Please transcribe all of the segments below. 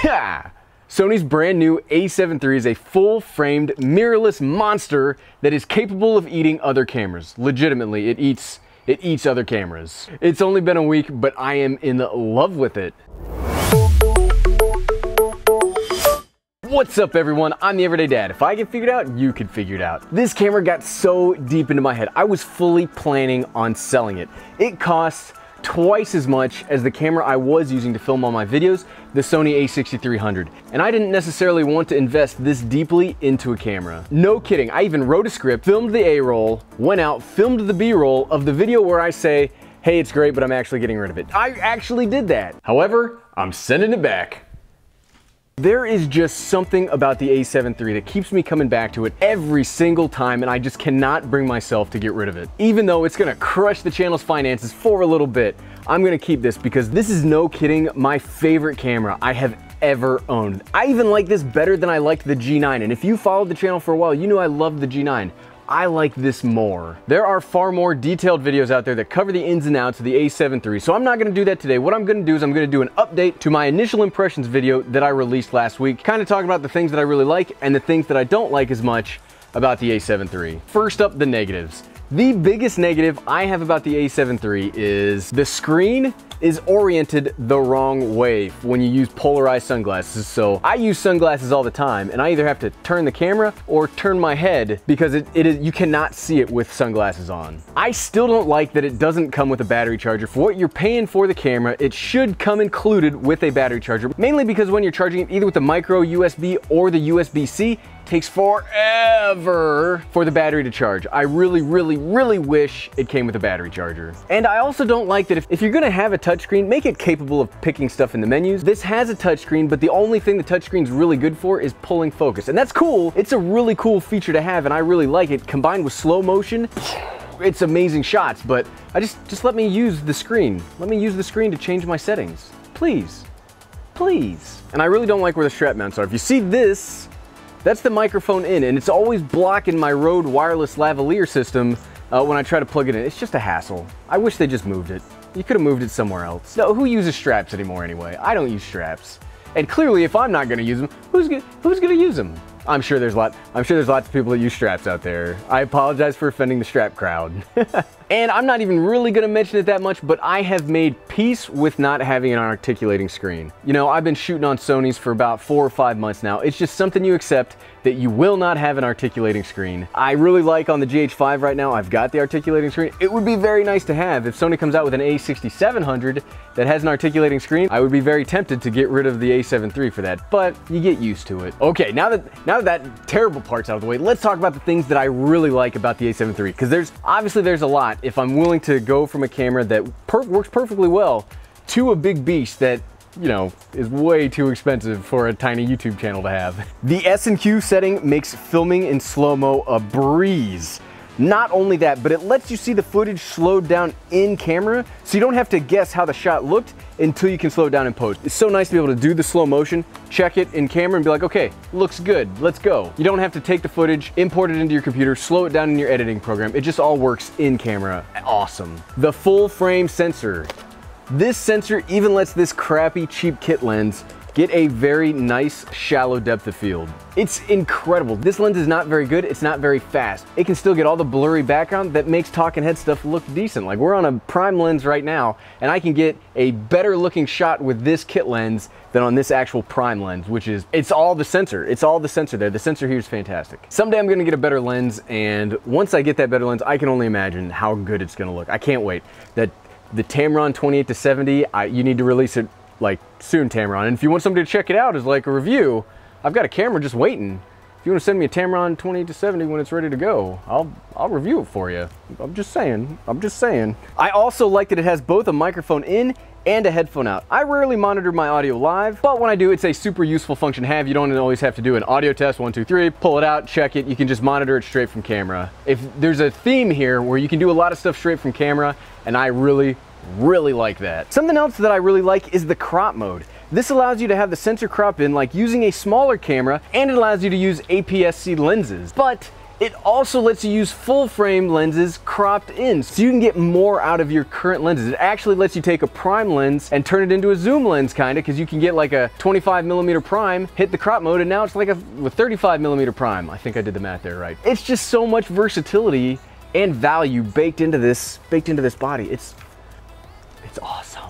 Ha! Sony's brand new A7 III is a full-framed, mirrorless monster that is capable of eating other cameras. Legitimately, it eats other cameras. It's only been a week, but I am in love with it. What's up everyone, I'm the Everyday Dad. If I can figure it out, you can figure it out. This camera got so deep into my head, I was fully planning on selling it. It costs twice as much as the camera I was using to film all my videos, the Sony A7III. And I didn't necessarily want to invest this deeply into a camera. No kidding, I even wrote a script, filmed the A-roll, went out, filmed the B-roll of the video where I say, hey, it's great, but I'm actually getting rid of it. I actually did that. However, I'm sending it back. There is just something about the A7 III that keeps me coming back to it every single time, and I just cannot bring myself to get rid of it. Even though it's gonna crush the channel's finances for a little bit, I'm gonna keep this because this is, no kidding, my favorite camera I have ever owned. I even like this better than I liked the G9, and if you followed the channel for a while, you know I loved the G9. I like this more. There are far more detailed videos out there that cover the ins and outs of the A7 III, so I'm not gonna do that today. What I'm gonna do is I'm gonna do an update to my initial impressions video that I released last week, kind of talking about the things that I really like and the things that I don't like as much about the A7 III. First up, the negatives. The biggest negative I have about the A7 III is the screen is oriented the wrong way when you use polarized sunglasses. So I use sunglasses all the time and I either have to turn the camera or turn my head because you cannot see it with sunglasses on. I still don't like that it doesn't come with a battery charger. For what you're paying for the camera, it should come included with a battery charger, mainly because when you're charging it either with the micro USB or the USB-C, takes forever for the battery to charge. I really wish it came with a battery charger. And I also don't like that if you're gonna have a touchscreen, make it capable of picking stuff in the menus. This has a touchscreen, but the only thing the touchscreen's really good for is pulling focus. And that's cool. It's a really cool feature to have, and I really like it. Combined with slow motion, it's amazing shots, but just let me use the screen. Let me use the screen to change my settings. Please. Please. And I really don't like where the strap mounts are. If you see this, that's the microphone in, and it's always blocking my Rode wireless lavalier system when I try to plug it in. It's just a hassle. I wish they just moved it. You could have moved it somewhere else. No, who uses straps anymore anyway? I don't use straps. And clearly, if I'm not gonna use them, who's gonna use them? I'm sure there's lots of people that use straps out there. I apologize for offending the strap crowd. And I'm not even really gonna mention it that much, but I have made peace with not having an articulating screen. You know, I've been shooting on Sonys for about 4 or 5 months now. It's just something you accept that you will not have an articulating screen. I really like on the GH5 right now, I've got the articulating screen. It would be very nice to have. If Sony comes out with an A6700 that has an articulating screen, I would be very tempted to get rid of the A7 III for that, but you get used to it. Okay, now that terrible part's out of the way, let's talk about the things that I really like about the A7 III, because there's a lot if I'm willing to go from a camera that works perfectly well to a big beast that, you know, is way too expensive for a tiny YouTube channel to have. The S&Q setting makes filming in slow-mo a breeze. Not only that, but it lets you see the footage slowed down in camera, so you don't have to guess how the shot looked until you can slow it down in post. It's so nice to be able to do the slow motion, check it in camera and be like, okay, looks good, let's go. You don't have to take the footage, import it into your computer, slow it down in your editing program. It just all works in camera. Awesome. The full frame sensor. This sensor even lets this crappy cheap kit lens get a very nice shallow depth of field. It's incredible. This lens is not very good, it's not very fast. It can still get all the blurry background that makes talking head stuff look decent. Like we're on a prime lens right now, and I can get a better looking shot with this kit lens than on this actual prime lens, which is, it's all the sensor. It's all the sensor there. The sensor here is fantastic. Someday I'm gonna get a better lens, and once I get that better lens, I can only imagine how good it's gonna look. I can't wait. The Tamron 28-70, you need to release it like soon, Tamron. And if you want somebody to check it out as like a review, I've got a camera just waiting. If you want to send me a Tamron 28-70 when it's ready to go, I'll review it for you. I'm just saying. I also like that it has both a microphone in and a headphone out. I rarely monitor my audio live, but when I do, it's a super useful function to have. You don't always have to do an audio test, 1, 2, 3, pull it out, check it. You can just monitor it straight from camera. If there's a theme here where you can do a lot of stuff straight from camera, and I really like that. Something else that I really like is the crop mode. This allows you to have the sensor crop in like using a smaller camera, and it allows you to use aps-c lenses. But It also lets you use full frame lenses cropped in, so you can get more out of your current lenses. It actually lets you take a prime lens and turn it into a zoom lens kinda, because you can get like a 25mm prime, hit the crop mode, and now it's like a 35mm prime. I think I did the math there right. It's just so much versatility and value baked into this body. It's awesome.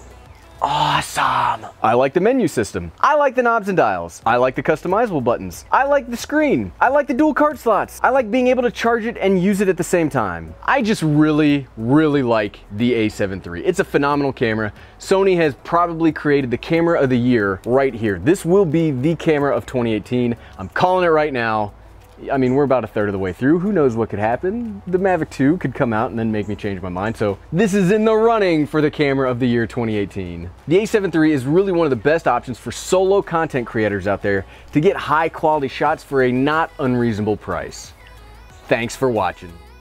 Awesome. I like the menu system. I like the knobs and dials. I like the customizable buttons. I like the screen. I like the dual card slots. I like being able to charge it and use it at the same time. I just really, really like the A7 III. It's a phenomenal camera. Sony has probably created the camera of the year right here. This will be the camera of 2018. I'm calling it right now. I mean, we're about a third of the way through. Who knows what could happen? The Mavic 2 could come out and then make me change my mind. So this is in the running for the camera of the year 2018. The A7 III is really one of the best options for solo content creators out there to get high quality shots for a not unreasonable price. Thanks for watching.